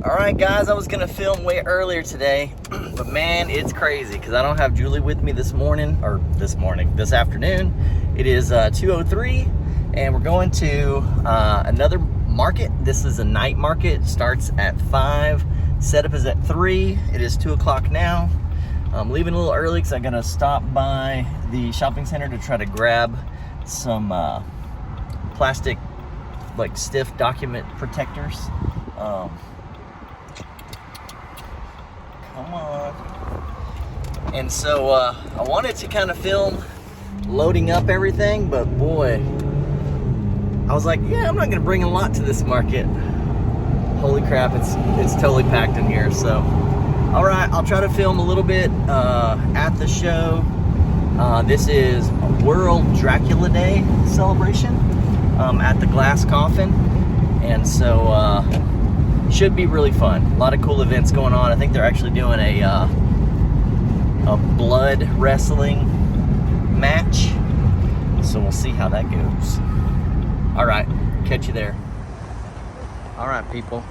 Alright guys, I was gonna film way earlier today, but man, it's crazy because I don't have Julie with me this afternoon. It is 2:03 and we're going to another market. This is a night market, starts at 5, setup is at 3. It is 2 o'clock now. I'm leaving a little early because I'm gonna stop by the shopping center to try to grab some plastic, like stiff document protectors. Come on. And so I wanted to kind of film loading up everything, but boy, I was like, yeah, I'm not gonna bring a lot to this market. Holy crap, it's totally packed in here. So all right, I'll try to film a little bit at the show. This is World Dracula Day celebration at the Glass Coffin, and so should be really fun. A lot of cool events going on. I think they're actually doing a blood wrestling match, so we'll see how that goes. All right, catch you there. All right, people.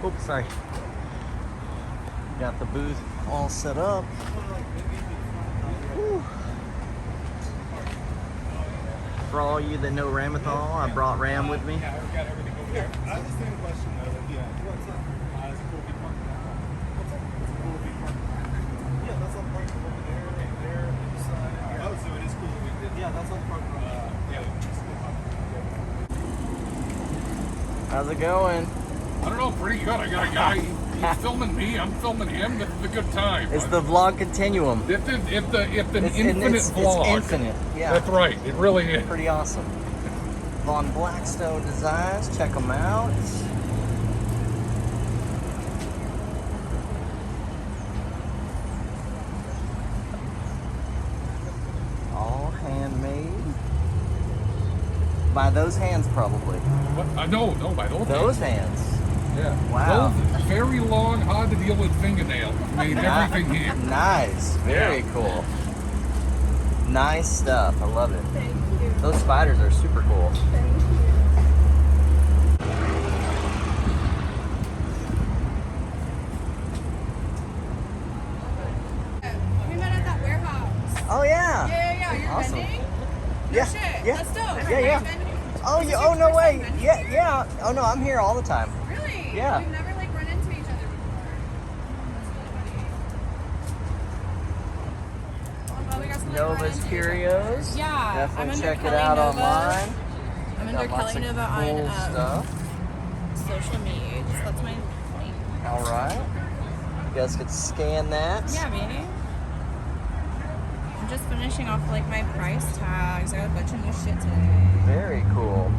Oops, sorry. Got the booth all set up. Whew. For all you that know Ramethal, I brought Ram with me. Yeah, I got everything over there. I have the same question though. Like, yeah, what's up? It's a cool big park. What's up? It's a cool big park. Yeah, that's all park over there, and there, and this side. Oh, so it is cool. Yeah, that's all park. Yeah, it's cool park. How's it going? I don't know, pretty good. I got a guy, he's filming me, I'm filming him. This is a good time. It's the vlog continuum. It's an infinite vlog. It's infinite, yeah. That's right, it really is. Pretty awesome. Von Blackstone Designs, check them out. All handmade. By those hands, probably. What? No, by Those hands. Yeah. Wow. Those very long, hard to deal with fingernails made everything here. Nice. Very cool. Nice stuff. I love it. Thank you. Those spiders are super cool. Thank you. We met at that warehouse. Oh yeah. Yeah. You're Awesome. vending? No Yeah. shit. Yeah. Let's do it. Yeah. Oh, Is yeah. this Oh, your no first way. time vending? Yeah. Oh no, I'm here all the time. Really? Yeah. We've never like run into each other before. That's really funny. Well, we got some, like, Nova's run-ins. Curios. Yeah. I'm Definitely under check it Kelly out Nova. online. I'm Got under lots Kelly of Nova cool on stuff. social media. That's my thing. All right. You guys could scan that. Yeah, baby. I'm just finishing off like my price tags. I got a bunch of new shit today. Very cool.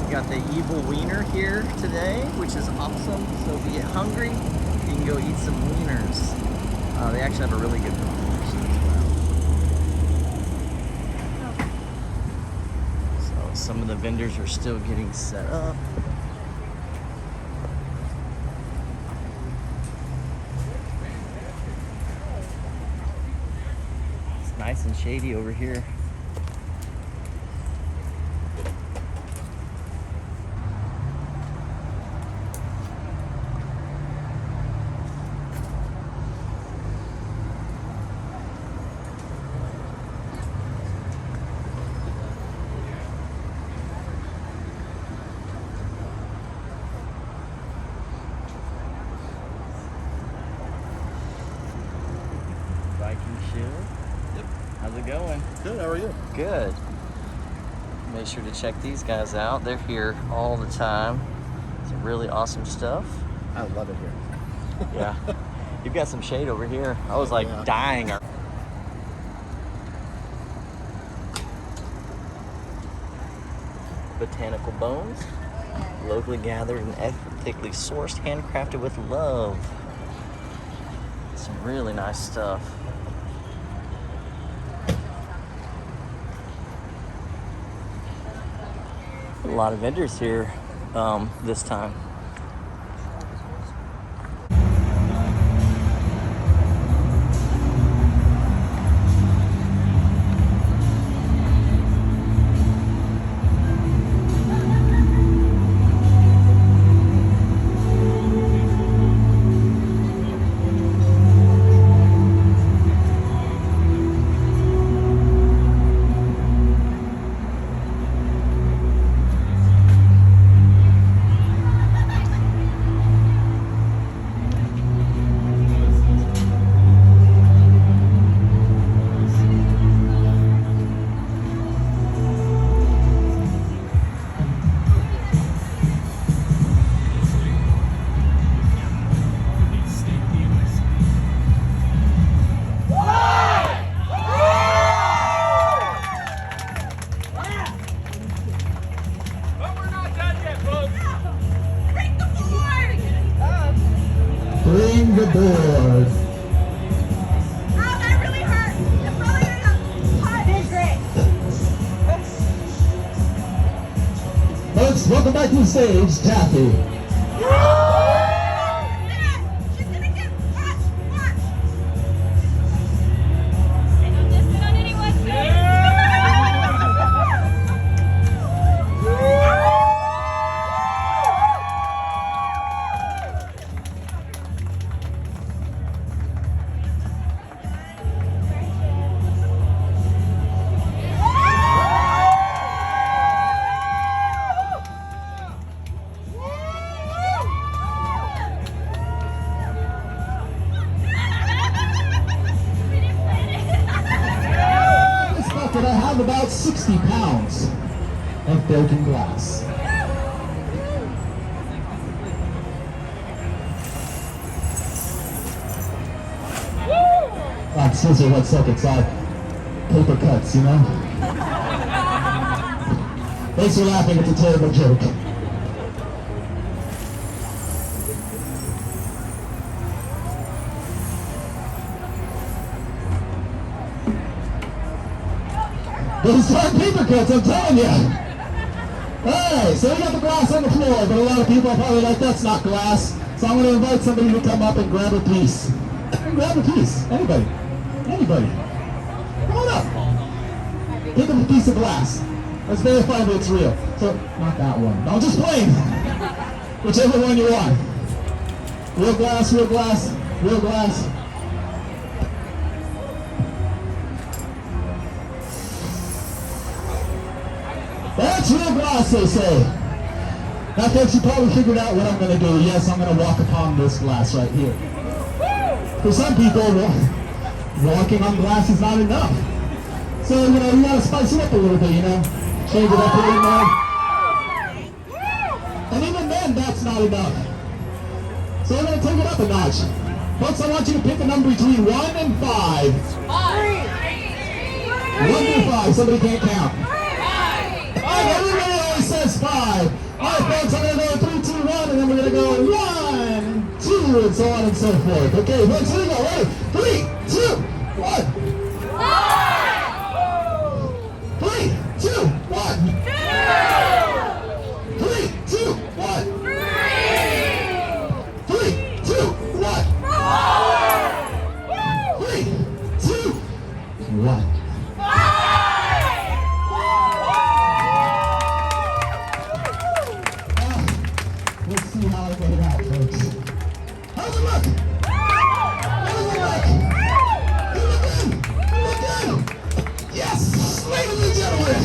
We got the Evil Wiener here today, which is awesome. So if you get hungry, you can go eat some wieners. They actually have a really good promotion as well. So some of the vendors are still getting set up. It's nice and shady over here. Viking Shield. Yep. How's it going? Good. How are you? Good. Make sure to check these guys out. They're here all the time. Some really awesome stuff. I love it here. Yeah. You've got some shade over here. I was like dying. Botanical bones. Locally gathered and ethically sourced, handcrafted with love. Some really nice stuff. A lot of vendors here this time. the board. Oh, that really hurt. It's probably gonna hurt. Did great. Folks, welcome back to the stage, Taffy. She's gonna get watch. I don't just sit on anyone's face. This bucket I have about 60 pounds of broken glass. Excuse me 1 second, so paper cuts, you know? Thanks for laughing, it's a terrible joke. Those are paper cuts, I'm telling you. Alright, so we got the glass on the floor, but a lot of people are probably like, that's not glass. So I'm going to invite somebody to come up and grab a piece. Grab a piece. Anybody. Anybody. Come on up. Pick up a piece of glass. Let's verify that it's real. So, not that one. No, just plain. Whichever one you want. Real glass, real glass, real glass. That's real glass, they say. Now, folks, you probably figured out what I'm going to do. Yes, I'm going to walk upon this glass right here. For some people, walking on glass is not enough. So, you know, you got to spice it up a little bit, you know. Change it up a little more. And even then, that's not enough. So we're going to take it up a notch. Folks, I want you to pick a number between 1 and 5. 1 to 5. Somebody can't count. 5. Everybody always says 5. All right, folks, I'm going to go 3, 2, 1, and then we're going to go 1, 2, and so on and so forth. Okay, folks, here we go. Ready? 3, 2, 1. 3, 2, 1. 3, 2, 1. 3, 2, 1. 3, 2, 1. Let's see how I get it out, folks. How's it look? How does it look? You look good. You look good. Yes, ladies and gentlemen.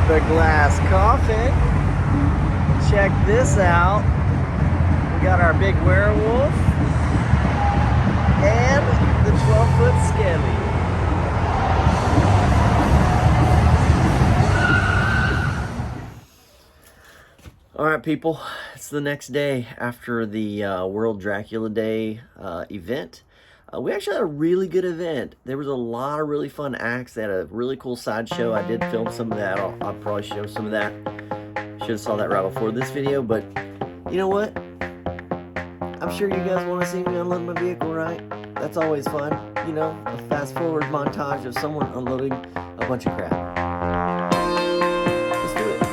The glass coffin. Check this out. We got our big werewolf and the 12-foot skelly. All right, people, it's the next day after the World Dracula Day event. We actually had a really good event. There was a lot of really fun acts. They had a really cool sideshow. I did film some of that. I'll probably show some of that. Should have saw that right before this video, but you know what? I'm sure you guys want to see me unload my vehicle, right? That's always fun. You know, a fast forward montage of someone unloading a bunch of crap. Let's do it.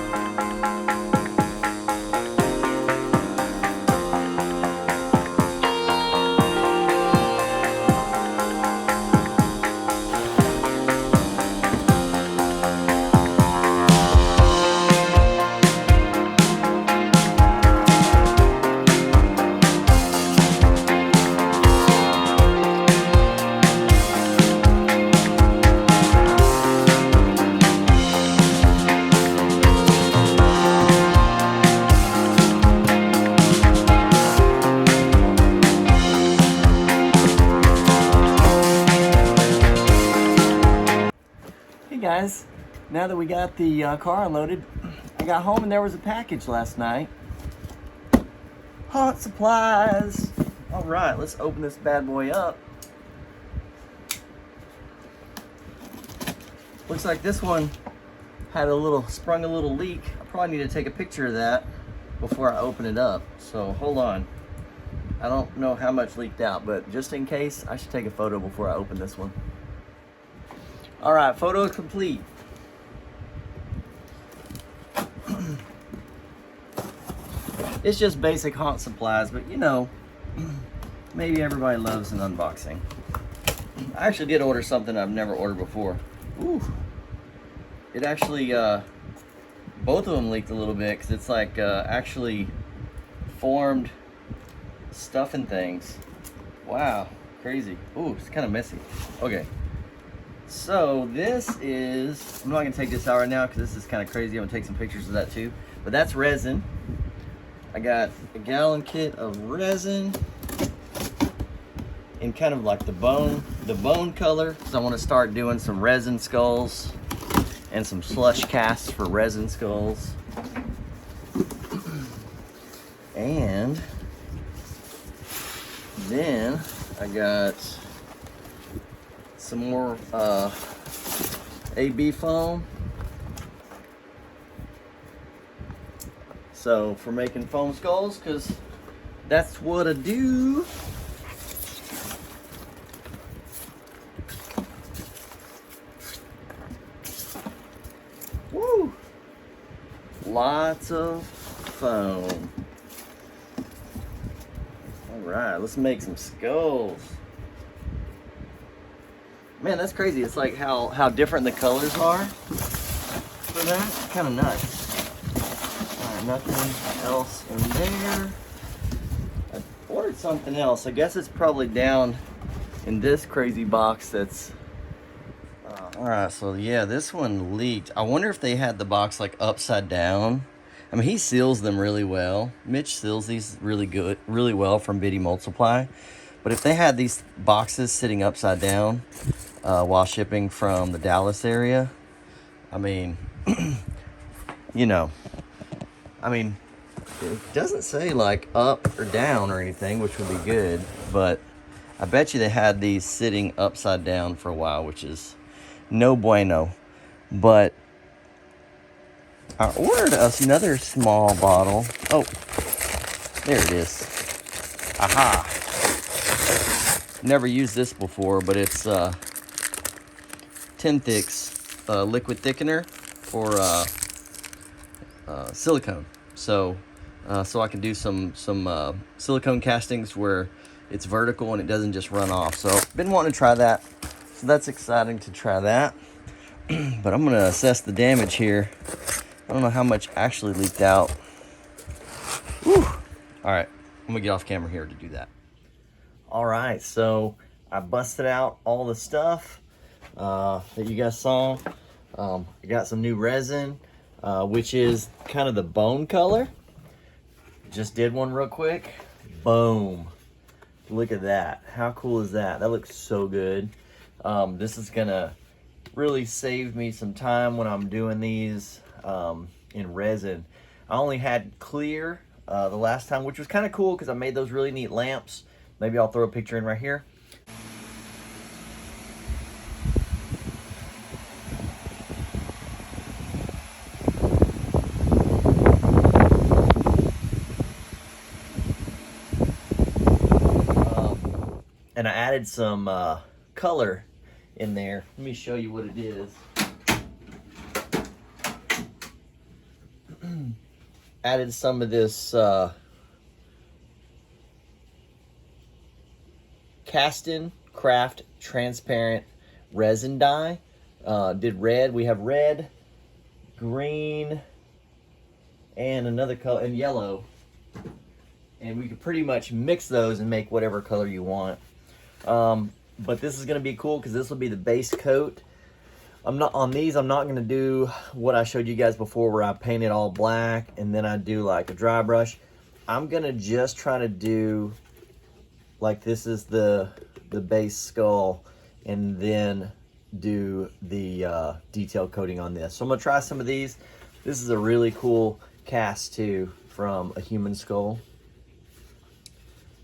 guys, now that we got the car unloaded, I got home and there was a package last night. Hot supplies. All right, let's open this bad boy up. Looks like this one had sprung a little leak. I probably need to take a picture of that before I open it up. So hold on. I don't know how much leaked out, but just in case, I should take a photo before I open this one. All right, photo complete. It's just basic haunt supplies, but you know, maybe everybody loves an unboxing. I actually did order something I've never ordered before. Ooh. It actually, both of them leaked a little bit because it's like actually formed stuff and things. Wow, crazy. Ooh, it's kind of messy. Okay. So this is, I'm not gonna take this out right now because this is kind of crazy. I'm gonna take some pictures of that too. But that's resin. I got a gallon kit of resin in kind of like the bone color, because I want to start doing some resin skulls and some slush casts for resin skulls. And then I got some more AB foam. So for making foam skulls, because that's what I do. Woo! Lots of foam. All right, let's make some skulls. Man, that's crazy. It's like how different the colors are for that. Kind of nuts. Nothing else in there. I ordered something else. I guess it's probably down in this crazy box that's all right, so yeah, this one leaked. I wonder if they had the box like upside down. I mean, he seals them really well. Mitch seals these really well from Biddy Mold Supply. But if they had these boxes sitting upside down while shipping from the Dallas area, I mean, you know, I mean, it doesn't say like up or down or anything, which would be good, but I bet you they had these sitting upside down for a while, which is no bueno. But I ordered us another small bottle. Oh, there it is. Aha. Never used this before, but it's Timthic's liquid thickener for silicone. So I can do some silicone castings where it's vertical and it doesn't just run off. So been wanting to try that. So that's exciting to try that. But I'm gonna assess the damage here. I don't know how much actually leaked out. Whew. All right, I'm gonna get off camera here to do that. All right, so I busted out all the stuff that you guys saw. I got some new resin. Which is kind of the bone color. Just did one real quick. Boom. Look at that. How cool is that? That looks so good. This is gonna really save me some time when I'm doing these in resin. I only had clear the last time, which was kind of cool because I made those really neat lamps. Maybe I'll throw a picture in right here. And I added some color in there. Let me show you what it is. Added some of this Castin Craft transparent resin dye. Did red. We have red, green, and another color, and yellow. And we could pretty much mix those and make whatever color you want. But this is going to be cool because this will be the base coat. I'm not going to do what I showed you guys before where I paint it all black and then I do like a dry brush. I'm going to just try to do like this is the base skull, and then do the detail coating on this. So I'm gonna try some of these. This is a really cool cast too from a human skull.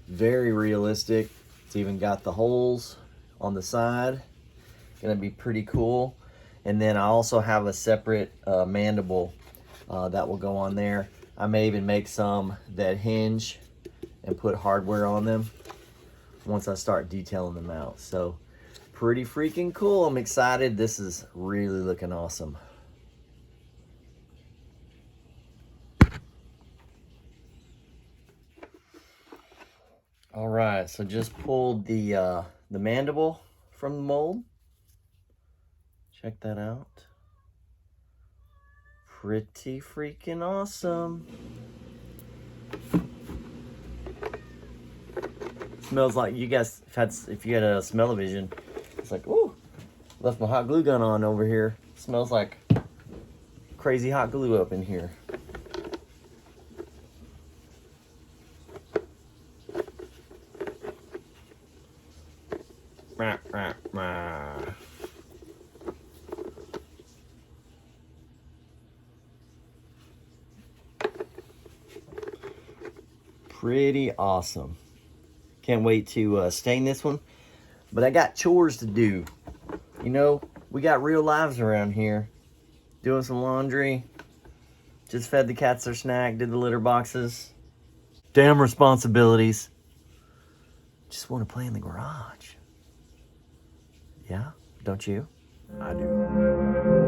Very realistic. It's even got the holes on the side. Gonna be pretty cool. And then I also have a separate mandible that will go on there. I may even make some that hinge and put hardware on them once I start detailing them out. So pretty freaking cool. I'm excited. This is really looking awesome. All right, so just pulled the mandible from the mold. Check that out. Pretty freaking awesome. Smells like, you guys had, if you had a smell-o-vision, it's like, ooh, left my hot glue gun on over here. Smells like crazy hot glue up in here. Pretty awesome. Can't wait to stain this one. But I got chores to do. You know, we got real lives around here. Doing some laundry. Just fed the cats their snack, did the litter boxes. Damn responsibilities. Just want to play in the garage. Yeah, don't you? I do.